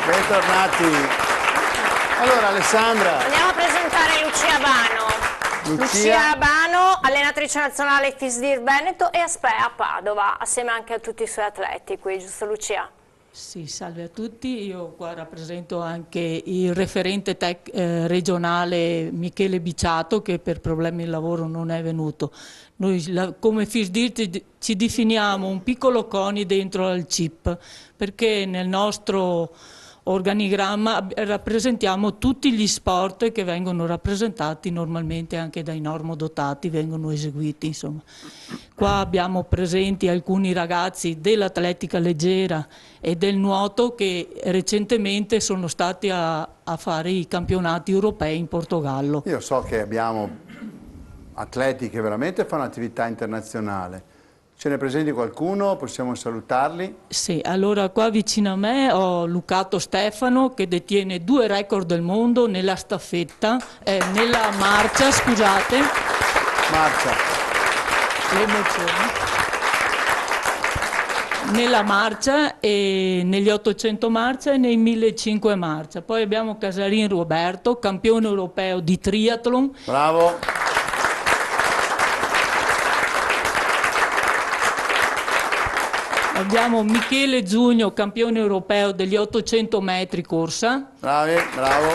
Bentornati. Allora Alessandra. Andiamo a presentare Lucia Abano. Lucia Abano, allenatrice nazionale FISDIR Veneto e a Padova, assieme anche a tutti i suoi atleti qui, giusto Lucia? Sì, salve a tutti, io qua rappresento anche il referente regionale Michele Bicciato che per problemi di lavoro non è venuto. Noi come FISDIR ci definiamo un piccolo CONI dentro al CIP perché nel nostro organigramma rappresentiamo tutti gli sport che vengono rappresentati normalmente anche dai normodotati, vengono eseguiti insomma. Qua abbiamo presenti alcuni ragazzi dell'atletica leggera e del nuoto che recentemente sono stati a fare i campionati europei in Portogallo. Io so che abbiamo atleti che veramente fanno attività internazionale. Ce ne presenti qualcuno? Possiamo salutarli? Sì, allora qua vicino a me ho Lucato Stefano che detiene 2 record del mondo nella staffetta, nella marcia, scusate. Marcia. L'emozione. Nella marcia e negli 800 marcia e nei 1500 marcia. Poi abbiamo Casarin Roberto, campione europeo di triathlon. Bravo. Abbiamo Michele Giugno, campione europeo degli 800 metri corsa. Bravi, bravo.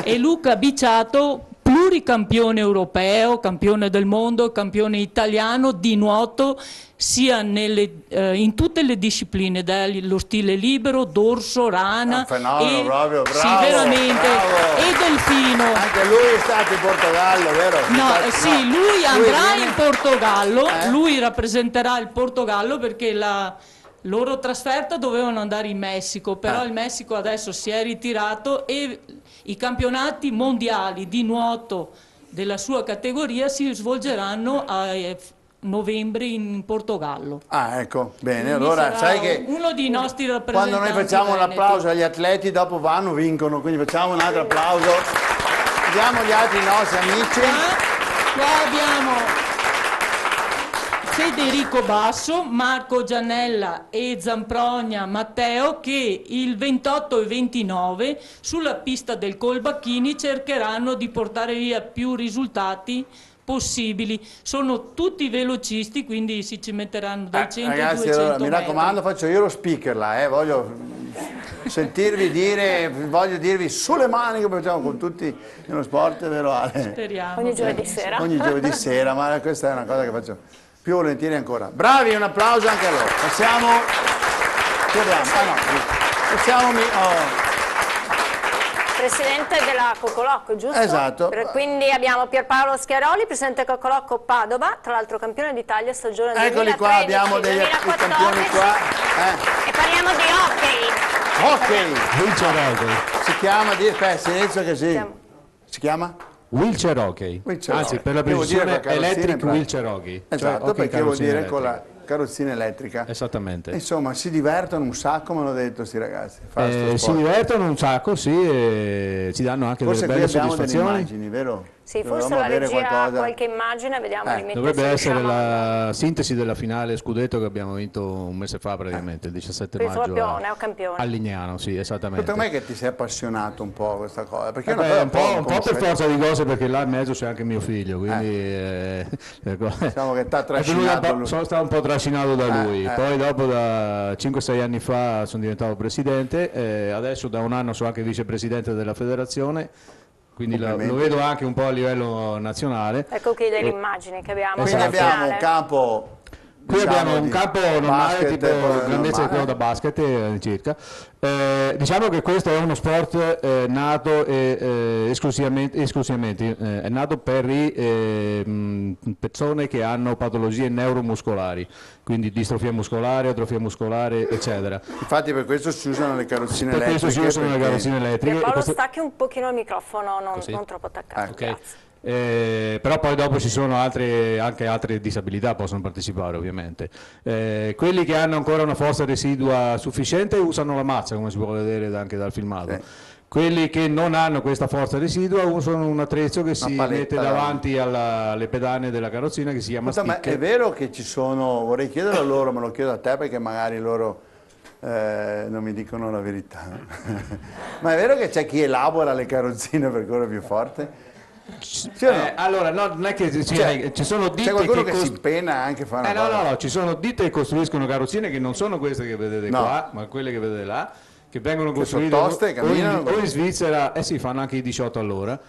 E Luca Bicciato, pluricampione europeo, campione del mondo, campione italiano di nuoto, sia in tutte le discipline, dallo stile libero, dorso, rana, fenomeno, proprio, bravo, sì, veramente, bravo. E delfino. Anche lui è stato in Portogallo, vero? No, sì, lui andrà in Portogallo, lui rappresenterà il Portogallo perché la loro trasferta dovevano andare in Messico, però il Messico adesso si è ritirato e i campionati mondiali di nuoto della sua categoria si svolgeranno a novembre in Portogallo. Ah, ecco, bene, Quindi allora sai che uno dei nostri rappresentanti quando noi facciamo veneti. l'applauso agli atleti dopo vanno, vincono, quindi facciamo un altro applauso. Vediamo gli altri nostri amici. Qua abbiamo Federico Basso, Marco Giannella e Zamprogna Matteo che il 28 e 29 sulla pista del Colbacchini cercheranno di portare via più risultati possibili. Sono tutti velocisti, quindi si ci metteranno dai 100 ragazzi, ai 200 allora, mi metri. raccomando, faccio io lo speaker là, voglio sentirvi dire, voglio dirvi sulle mani come facciamo con tutti nello sport, vero Ale? Speriamo. Ogni giovedì sera. Ogni giovedì sera, ma questa è una cosa che faccio più volentieri ancora. Bravi, un applauso anche a loro. Passiamo. Presidente della Cocolocco, giusto? Esatto. Quindi abbiamo Pierpaolo Schiaroli, presidente Cocolocco Padova, tra l'altro campione d'Italia stagione 2013-2014. Eccoli qua, abbiamo dei campioni qua. E parliamo di hockey. Hockey. Wheelchair hockey. Si chiama, silenzio che sì. Si chiama? Wheelchair hockey. Wheelchair Anzi, hockey. per la Che vuol dire precisione con la carrozzina electric in pratica. wheelchair hockey. Esatto, Cioè, perché vuol dire con la elettrica. carrozzina elettrica. Esattamente. Insomma, si divertono un sacco, me l'ho detto sti ragazzi. Fare sto Si sport. divertono un sacco, sì, e ci danno anche Forse delle qui belle abbiamo delle soddisfazioni. immagini, vero? Sì, forse Dovevamo la avere regia ha qualcosa. qualche immagine, vediamo di mettersi Dovrebbe essere diciamo, la sintesi della finale scudetto che abbiamo vinto un mese fa praticamente, il 17 quindi maggio proprio neocampione. a Lignano, sì, esattamente. Secondo me che ti sei appassionato un po' a questa cosa, perché Un po' per forza di cose, perché là in mezzo c'è anche mio figlio, quindi diciamo che t'ha è trascinato venuto lui. sono stato un po' trascinato da lui. Poi dopo da 5-6 anni fa sono diventato presidente, adesso da un anno sono anche vicepresidente della federazione, quindi lo vedo anche un po' a livello nazionale. Ecco qui delle immagini che abbiamo. Quindi sulla abbiamo finale. un campo. Qui diciamo, abbiamo un di campo normale, basket, tipo grandezza di quello da basket circa. Diciamo che questo è uno sport nato esclusivamente è nato per persone che hanno patologie neuromuscolari, quindi distrofia muscolare, atrofia muscolare, eccetera. Infatti per questo si usano le carrozzine Per elettriche. questo si usano le carrozzine elettriche. Paolo, stacchi un pochino il microfono, non troppo attaccato. Ok. Grazie. Però poi dopo ci sono anche altre disabilità possono partecipare ovviamente. Quelli che hanno ancora una forza residua sufficiente usano la mazza, come si può vedere anche dal filmato. Quelli che non hanno questa forza residua usano un attrezzo che si mette davanti alle pedane della carrozzina, che si chiama stick. Ma è vero che ci sono, vorrei chiederlo a loro, me lo chiedo a te perché magari loro non mi dicono la verità. Ma è vero che c'è chi elabora le carrozzine per correre più forte? Allora, no, non è che ci sono ditte qualcuno che si impegna anche a fare una cosa. No, ci sono ditte che costruiscono carrozzine che non sono queste che vedete qua, ma quelle che vedete là, che vengono costruite o in Svizzera, sì, fanno anche i 18 all'ora.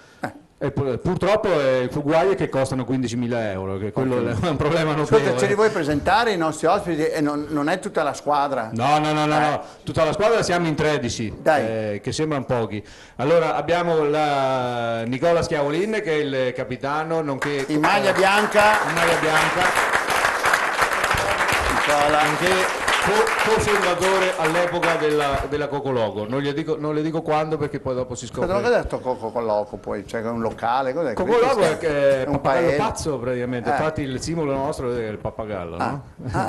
E purtroppo il guaio è che costano 15.000 euro, che quello è un problema notevole. Ascolta, ce li vuoi presentare i nostri ospiti? E non è tutta la squadra? No, tutta la squadra siamo in 13, che sembrano pochi. Allora abbiamo Nicola Schiavolin, che è il capitano, nonché in maglia bianca. Nicola, nonché co-fondatore all'epoca della Cocoloco. Non le dico quando, perché poi dopo si scopre. Cosa ha detto Cocoloco poi? C'è un locale? Cos'è? Cocoloco è un pappagallo pazzo praticamente, infatti il simbolo nostro è il pappagallo. No?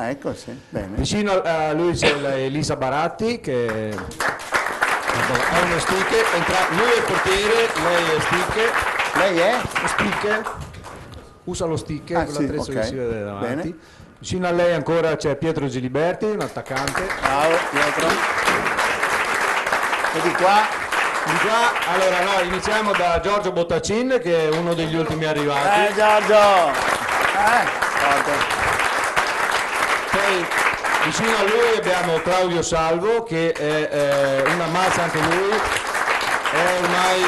Ecco, sì, bene. Vicino a lui c'è Elisa Baratti, che ha uno stick, lui è il portiere, lei è stick. Lei è? Lo stick, usa lo stick, quell'attrezzo che si vede davanti. Bene. Vicino a lei ancora c'è Pietro Giliberti, un attaccante. Ciao Pietro. E di qua? Allora iniziamo da Giorgio Bottacin, che è uno degli ultimi arrivati. Giorgio! Poi vicino a lui abbiamo Claudio Salvo, che è una mazza anche lui, è ormai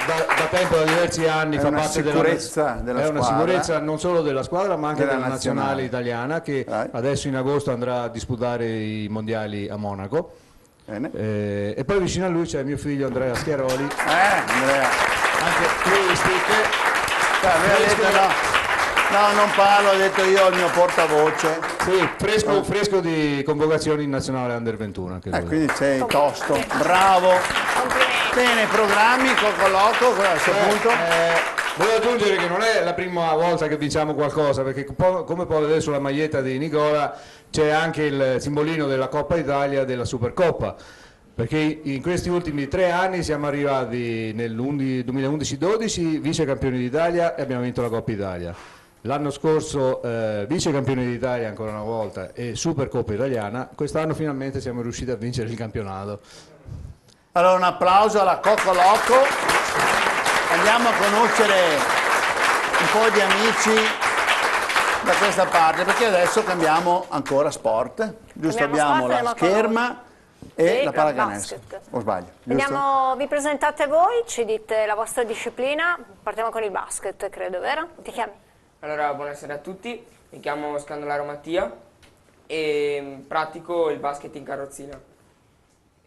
da tempo, da diversi anni, fa parte della squadra. È una sicurezza non solo della squadra, ma anche della nazionale italiana, che adesso in agosto andrà a disputare i mondiali a Monaco. E poi vicino a lui c'è mio figlio Andrea Schiaroli. Andrea. Anche lui No, non parlo, ho detto io il mio portavoce. Sì, fresco di convocazione in nazionale Under 21. Quindi sei tosto, bravo. Bene, programmi, Cocoloco, a questo punto. Volevo aggiungere che non è la prima volta che diciamo qualcosa, perché come può vedere sulla maglietta di Nicola c'è anche il simbolino della Coppa Italia, della Supercoppa, perché in questi ultimi 3 anni siamo arrivati nel 2011-12 vice campioni d'Italia e abbiamo vinto la Coppa Italia. L'anno scorso vice campioni d'Italia ancora una volta e Supercoppa italiana. Quest'anno finalmente siamo riusciti a vincere il campionato. Allora un applauso alla Cocoloco. Andiamo a conoscere un po' di amici da questa parte, perché adesso cambiamo ancora sport. Giusto, abbiamo la scherma e la pallacanestro. O sbaglio? Vi presentate voi, ci dite la vostra disciplina. Partiamo con il basket, credo, vero? Ti chiami? Allora, buonasera a tutti, mi chiamo Scandolaro Mattia e pratico il basket in carrozzina.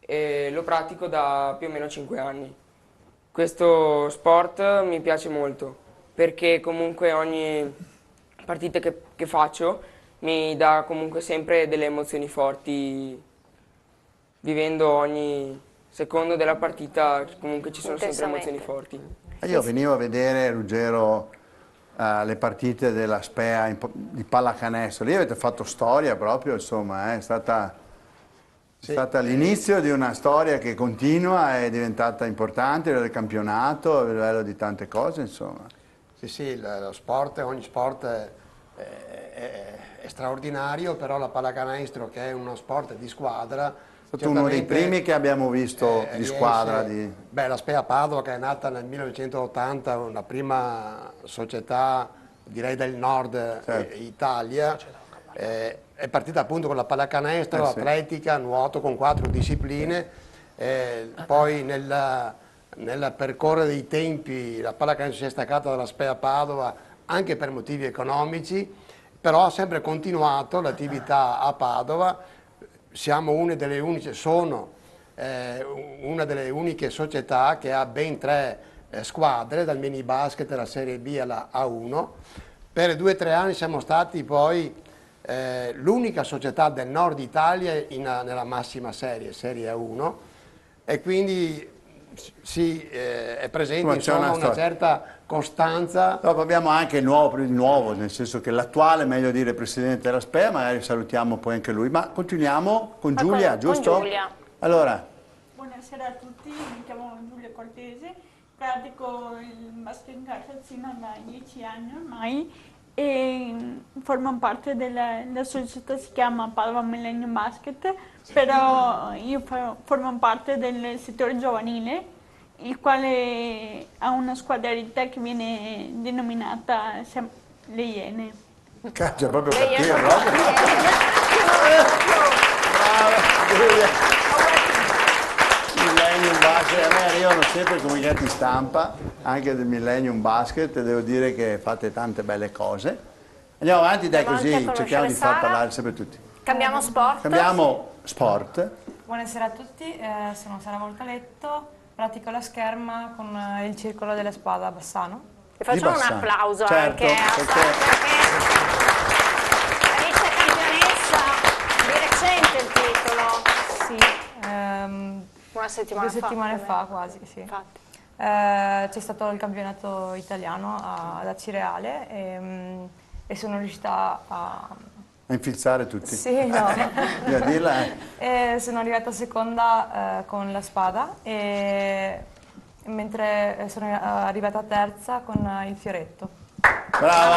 E lo pratico da più o meno 5 anni. Questo sport mi piace molto perché comunque ogni partita che faccio mi dà comunque sempre delle emozioni forti. Vivendo ogni secondo della partita comunque ci sono sempre emozioni forti. Io venivo a vedere, Ruggero, le partite della Spea di pallacanestro. Lì avete fatto storia proprio, insomma, è stata l'inizio di una storia che continua, è diventata importante a livello del campionato, a livello di tante cose, insomma. Sì, lo sport, ogni sport è straordinario, però la pallacanestro, che è uno sport di squadra, è stato uno dei primi che abbiamo visto di squadra. La Spea Padova, che è nata nel 1980, una prima società, direi del nord Italia, è partita appunto con la pallacanestro, atletica, nuoto, con 4 discipline, poi nel percorrere dei tempi la pallacanestro si è staccata dalla Spea Padova anche per motivi economici, però ha sempre continuato l'attività a Padova. Sono una delle uniche società che ha ben 3 squadre, dal mini basket alla Serie B alla A1. Per 2 o 3 anni siamo stati poi l'unica società del nord Italia nella massima serie A1, e quindi è presente insomma una certa costanza. Dopo abbiamo anche il nuovo, nel senso che l'attuale, meglio dire, presidente della Spea, magari salutiamo poi anche lui, ma continuiamo con Giulia, giusto? Con Giulia. Allora. Buonasera a tutti, mi chiamo Giulia Cortese, pratico il basket in carrozzina da 10 anni ormai e formo parte della società, si chiama Padova Millennium Basket, però io formo parte del settore giovanile, il quale ha una squadra che viene denominata Le Iene. Caccia, proprio cattivo, no? Brava, Giulia. Millennium Basket, a me arrivano sempre comunicati stampa, anche del Millennium Basket, e devo dire che fate tante belle cose. Andiamo avanti, dai, così cerchiamo di far parlare sempre tutti. Cambiamo sport. Cambiamo sport. Buonasera a tutti, sono Sara Voltaletto, pratico la scherma con il Circolo della Spada a Bassano. E facciamo un applauso, certo, anche a Sara, perché è vice campionessa di recente il titolo. Sì, una settimana 2 settimane fa quasi, sì. C'è stato il campionato italiano ad Acireale e sono riuscita a infilzare tutti. Sì, no. A dirla, sono arrivata seconda con la spada, mentre sono arrivata terza con il fioretto. Brava!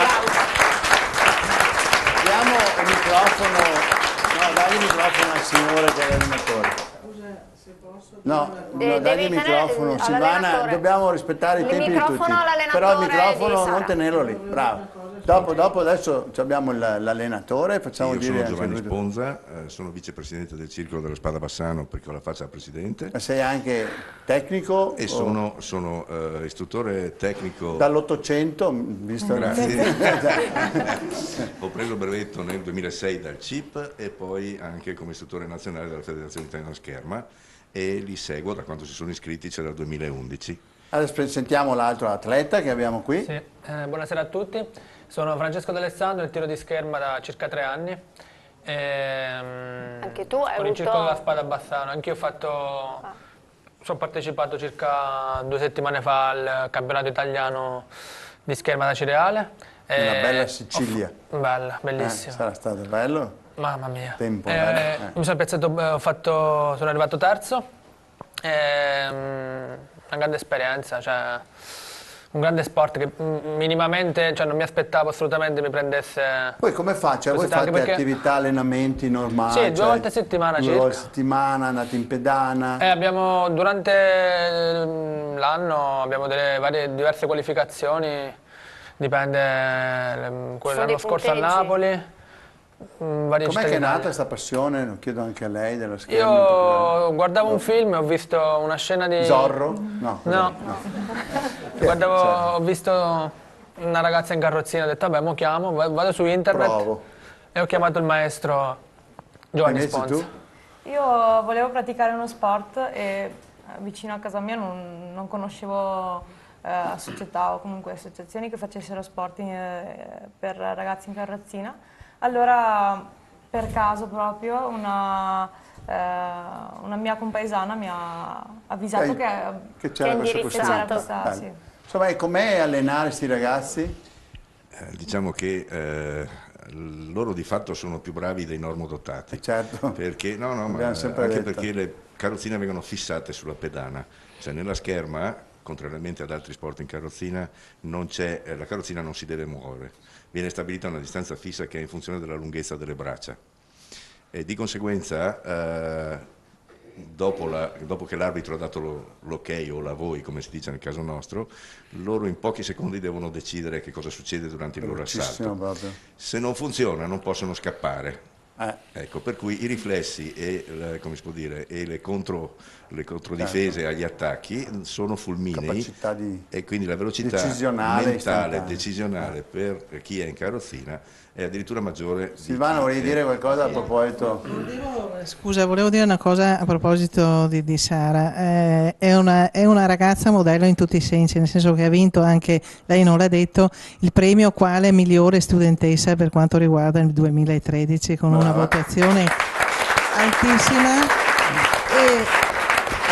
Diamo il microfono, no, dai il microfono al signore che è l'allenatore. No, dai il microfono, Silvana, dobbiamo rispettare i tempi di tutti. Però il microfono non tenerlo lì, bravo. Dopo adesso abbiamo l'allenatore, facciamo Io dire sono Giovanni anche Sponza, sono vicepresidente del Circolo della Spada Bassano perché ho la faccia da presidente. Ma sei anche tecnico? E sono istruttore tecnico. Dall'800, visto? Grazie. Ho preso il brevetto nel 2006 dal CIP e poi anche come istruttore nazionale della Federazione Italiana Scherma e li seguo da quando si sono iscritti, cioè dal 2011. Adesso sentiamo l'altro atleta che abbiamo qui. Sì. Buonasera a tutti, sono Francesco D'Alessandro, il tiro di scherma da circa 3 anni. Anche tu hai con avuto... il Circolo della Spada Bassano, anch'io sono partecipato circa 2 settimane fa al campionato italiano di scherma da Cireale. Una bella Sicilia. Bella, bellissima. Sarà stato bello? Mamma mia. Tempo, mi sono piazzato, sono arrivato terzo. Una grande esperienza, cioè un grande sport che minimamente, cioè non mi aspettavo assolutamente mi prendesse. Poi come faccio? Voi fate attività, allenamenti normali? Sì, 2 volte a settimana circa. 2 volte a settimana, andate in pedana? Durante l'anno abbiamo diverse qualificazioni, dipende, l'anno scorso a Napoli. Com'è che è nata questa passione? Lo chiedo anche a lei della scherma. Io guardavo un film e ho visto una scena di... Zorro? No. Ho visto una ragazza in carrozzina, ho detto vabbè, mo chiamo, vado su internet. Provo. E ho chiamato il maestro Giovanni Sponza. Tu? Io volevo praticare uno sport e vicino a casa mia non conoscevo società o comunque associazioni che facessero sport per ragazzi in carrozzina. Allora, per caso proprio, una mia compaesana mi ha avvisato che c'era questa possibilità. Sì. Insomma, com'è allenare questi ragazzi? Diciamo che loro di fatto sono più bravi dei normodotati. Certo. Perché, perché le carrozzine vengono fissate sulla pedana. Cioè nella scherma, contrariamente ad altri sport in carrozzina, la carrozzina non si deve muovere. Viene stabilita una distanza fissa che è in funzione della lunghezza delle braccia e di conseguenza dopo che l'arbitro ha dato l'ok o la voi, come si dice nel caso nostro, loro in pochi secondi devono decidere che cosa succede durante il loro assalto. Proprio. Se non funziona non possono scappare. Ecco, per cui i riflessi e le controdifese agli attacchi sono fulminei e quindi la velocità mentale, decisionale per chi è in carrozzina è addirittura maggiore. Silvano, volevi dire qualcosa a proposito? Volevo dire una cosa a proposito di Sara. È una ragazza modello in tutti i sensi, nel senso che ha vinto anche, lei non l'ha detto, il premio quale migliore studentessa per quanto riguarda il 2013 con una votazione altissima. E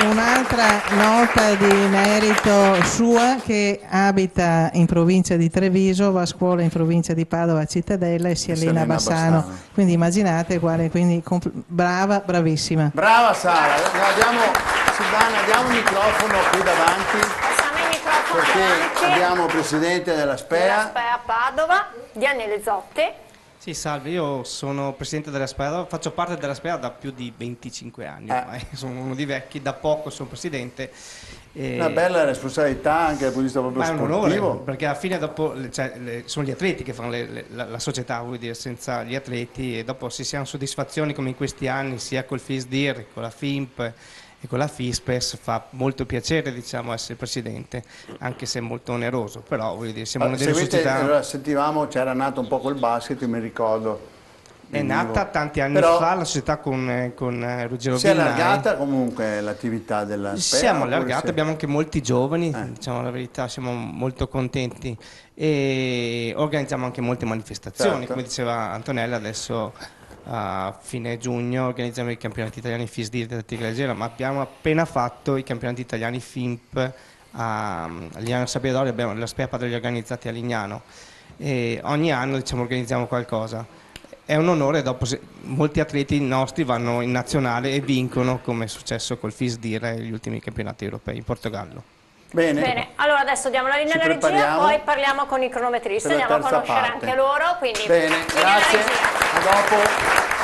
un'altra nota di merito sua, che abita in provincia di Treviso, va a scuola in provincia di Padova Cittadella e si allena a Bassano. Quindi immaginate quindi bravissima. Brava Sara, diamo Silvana, diamo il microfono qui davanti. Passiamo il microfono perché davanti. abbiamo il presidente della SPEA. Della SPEA Padova, Gianni Lezzotti. Sì, salve, io sono presidente della SPEA, faccio parte della SPEA da più di 25 anni ormai, sono uno di vecchi, da poco sono presidente. Una bella responsabilità anche dal punto di vista proprio sportivo. È un onore, perché alla fine dopo sono gli atleti che fanno la società, vuol dire, senza gli atleti, e dopo se si hanno soddisfazioni come in questi anni, sia col FISDIR, con la FIMP e con la FISPES, fa molto piacere, diciamo, essere presidente, anche se è molto oneroso, però voglio dire, siamo una delle società... Allora, sentivamo, c'era nato un po' col basket, io mi ricordo. È nata tanti anni fa la società con Ruggero Vignai. Si è allargata comunque l'attività della SPEA? Siamo allargati, abbiamo anche molti giovani, diciamo la verità, siamo molto contenti e organizziamo anche molte manifestazioni, certo. Come diceva Antonella, adesso a fine giugno organizziamo i campionati italiani FISDIR della Tigre Leggera, ma abbiamo appena fatto i campionati italiani FIMP a Lignano Sabbiadoro, abbiamo la SPEA Padova organizzati a Lignano e ogni anno, diciamo, organizziamo qualcosa. È un onore, dopo molti atleti nostri vanno in nazionale e vincono, come è successo col FISDIR e gli ultimi campionati europei in Portogallo. Bene, allora adesso diamo la linea alla regia, poi parliamo con i cronometristi, andiamo a conoscere anche loro, quindi bene, grazie, a dopo.